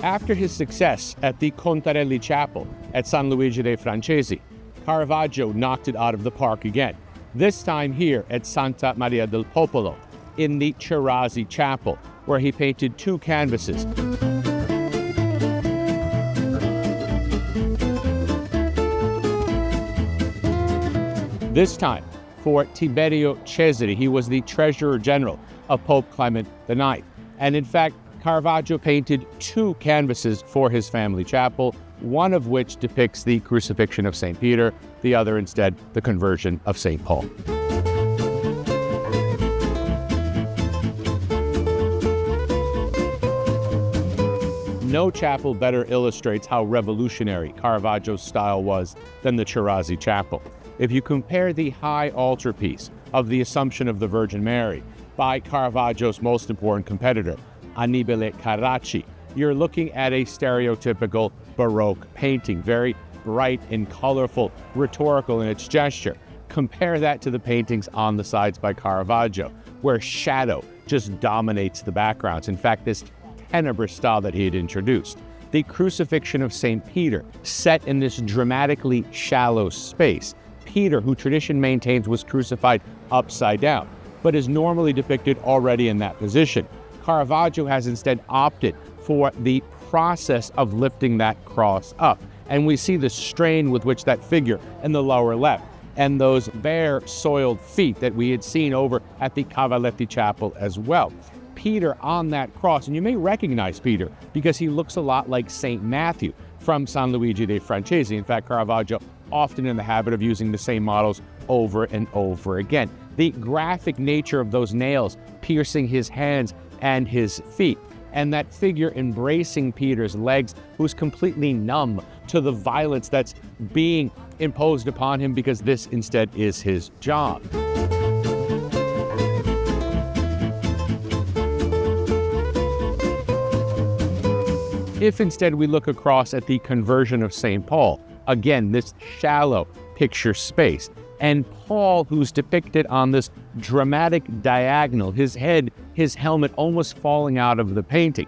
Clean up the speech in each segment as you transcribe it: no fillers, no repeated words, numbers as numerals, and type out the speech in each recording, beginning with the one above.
After his success at the Contarelli Chapel at San Luigi dei Francesi, Caravaggio knocked it out of the park again, this time here at Santa Maria del Popolo in the Chirazi Chapel, where he painted 2 canvases. This time for Tiberio Cesare. He was the Treasurer General of Pope Clement IX. And in fact, Caravaggio painted 2 canvases for his family chapel, one of which depicts the crucifixion of St. Peter, the other instead the conversion of St. Paul. No chapel better illustrates how revolutionary Caravaggio's style was than the Chirazi Chapel. If you compare the high altarpiece of the Assumption of the Virgin Mary by Caravaggio's most important competitor, Annibale Carracci, you're looking at a stereotypical Baroque painting, very bright and colorful, rhetorical in its gesture. Compare that to the paintings on the sides by Caravaggio, where shadow just dominates the backgrounds. In fact, this tenebrous style that he had introduced. The crucifixion of St. Peter, set in this dramatically shallow space. Peter, who tradition maintains was crucified upside down, but is normally depicted already in that position. Caravaggio has instead opted for the process of lifting that cross up. And we see the strain with which that figure in the lower left and those bare soiled feet that we had seen over at the Cavalletti Chapel as well. Peter on that cross, and you may recognize Peter because he looks a lot like St. Matthew from San Luigi dei Francesi. In fact, Caravaggio often in the habit of using the same models over and over again. The graphic nature of those nails piercing his hands and his feet, and that figure embracing Peter's legs, who's completely numb to the violence that's being imposed upon him because this instead is his job. If instead we look across at the conversion of St. Paul, again, this shallow picture space, and Paul, who's depicted on this dramatic diagonal, his head, his helmet almost falling out of the painting.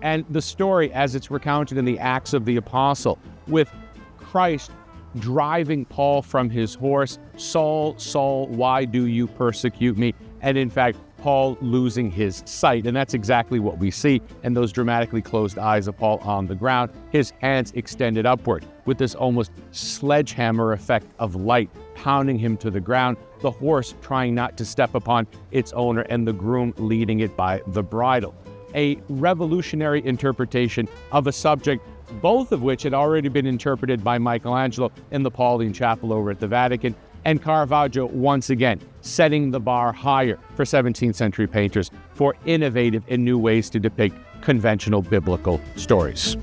And the story, as it's recounted in the Acts of the Apostle, with Christ driving Paul from his horse, "Saul, Saul, why do you persecute me?" And in fact, Paul losing his sight. And that's exactly what we see in those dramatically closed eyes of Paul on the ground, his hands extended upward with this almost sledgehammer effect of light pounding him to the ground, the horse trying not to step upon its owner and the groom leading it by the bridle. A revolutionary interpretation of a subject, both of which had already been interpreted by Michelangelo in the Pauline Chapel over at the Vatican, and Caravaggio once again setting the bar higher for 17th century painters for innovative and new ways to depict conventional biblical stories.